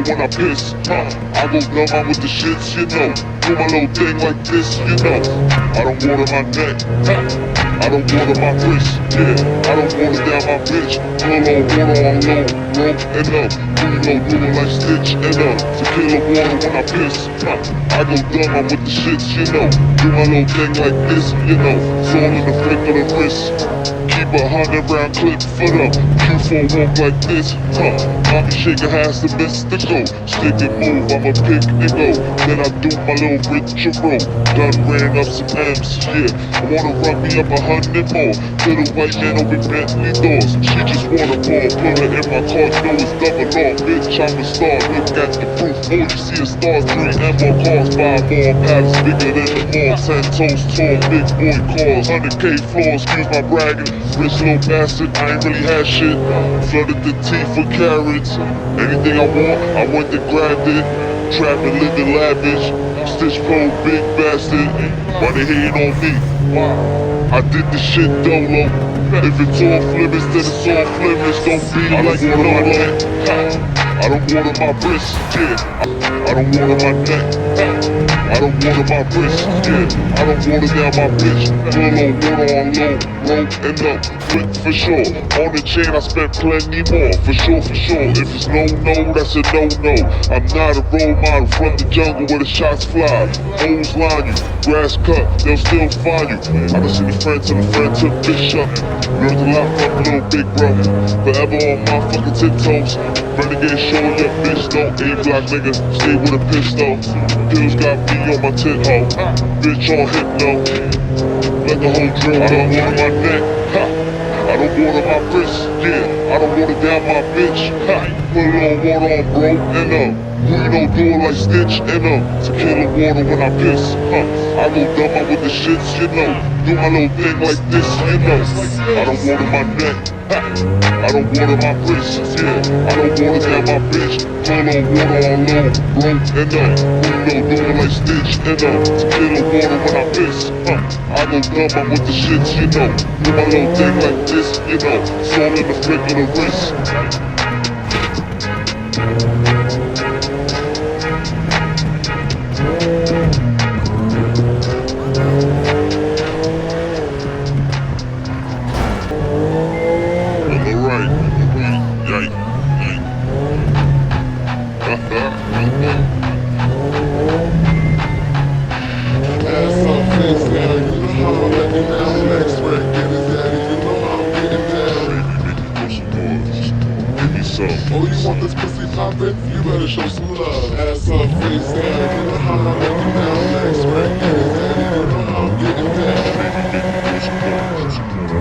When I piss, I go numb, I'm with the shits, you know. Do my little thing like this, you know. I don't water my neck, I don't water my wrist, yeah. I don't water down my bitch. Pull on water on low, rope and up. Do it like Stitch and up. Tequila water when I piss, I go dumb, I'm with the shits, you know. Do my little thing like this, you know. It's all in the flick of the wrist. Keep 100 round clip foot up. Q4 walk like this, Mommy shaker has to miss the go. Stick and move, I'm a pick and go. Then I do my little ritual. Done ran up some M's, yeah. I wanna run me up 100 more. To the white man open Bentley doors. She just wanna pour, put her in my car, know it's double law. Bitch, I'm a star, look at the proof. Oh, you see a star, 3 and more cars. 5 more pads bigger than the mall. 10 toes tall, big boy cars. 100K floors, excuse my bragging. Rich little bastard, I ain't really had shit. Flooded the teeth for carrots. Anything I went and grabbed it. Trapping, living lavish. Stitch pro, big bastard. Why they hating on me? I did the shit dolo. If it's off limits, then it's off limits. Don't be like Lolo. I don't water my wrist, yeah. I don't water my neck. I don't water my wrist, yeah. I don't water down my bitch. Pull on water on low, rope and up. Quick for sure. On the chain I spent plenty more. For sure, for sure. If it's no, that's a no. I'm not a role model from the jungle where the shots fly. Hoes line you, grass cut, they'll still find you. I done seen a friend till a friend took fish up. Learned a lot from little big bro. Forever on my fucking tiptoes. Renegade showing your bitch don't A-block nigga. Stay with a pistol. Pills got me on my tit hole. Bitch on hypno. Let the whole drill. I don't water my neck. I don't water my wrist. Yeah. I don't water down my bitch. Put it on water on bro and we don't do it like Stitch and tequila water when I piss. I go dumb out with the shits, you know. Do my little thing like this, you know. I don't water my neck. I don't water my wrist, yeah. I don't water down my bitch. Pull on water on low, bro, and we don't do it like Stitch and tequila water when I piss. I go dumb out with the shits, you know. Do my little thing like this, you know. It's all in the flick of the wrist. some. Oh, you want this pussy poppin'? You better show some love. Ass up, face down, you know how I'm making down. Legs spread, get it daddy, you know how I'm getting down.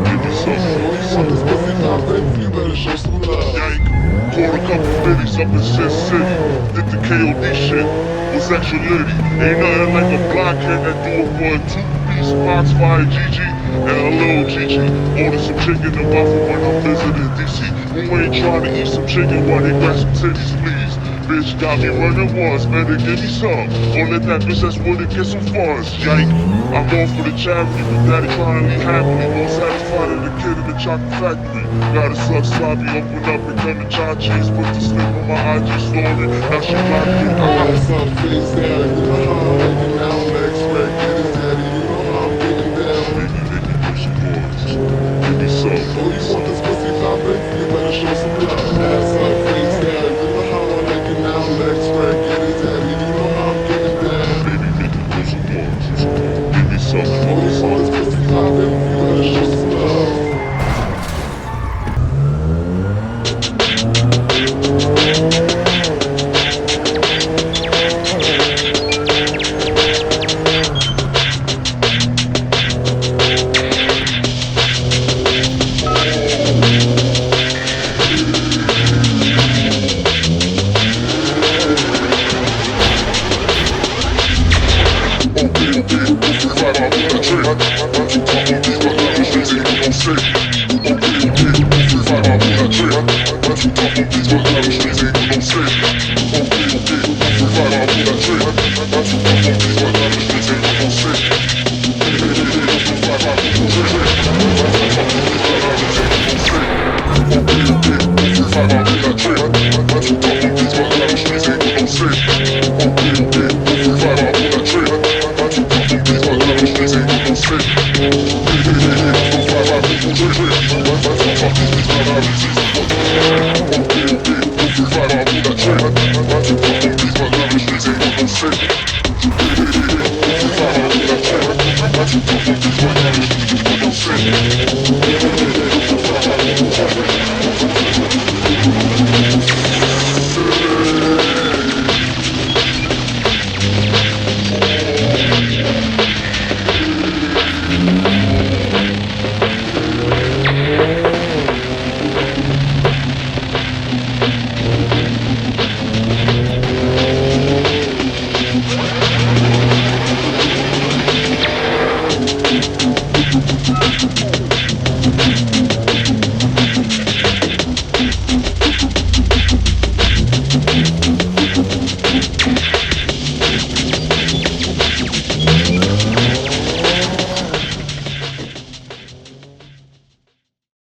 Give me some. Oh, you want this pussy poppin'? You better show some love. Yike. Caught a couple biddies up in Sin City. Did the KOD shit. Was extra litty. Ain't nothing like a blockhead that do it for a two-piece box fire GG and a little GG. Ordered some chicken to Buffalo when I'm visiting DC. Who ain't trying to eat some chicken while they grab some titties, please? Bitch got me running once, better give me some. Or let that bitch that's with it get some funds. Yike. I'm going for the charity, but daddy trying to leave happily. More satisfied than the kid in the chocolate factory. Gotta suck sloppy, open up and come to cha-cheese. Put the slip on my IG story, now she blocked me. Ass up, face down, you know how I'm making down. Legs spread, get it daddy, you know how I'm getting down. Make me push some boys. Give me some. Oh, you want this pussy poppin'? You better show some love. Ass up, face down, you know how I'm making down. Legs spread, get it daddy, you know how I'm getting down. Make me push some boys. Give me some. Oh, you want this pussy poppin'? You better show some love.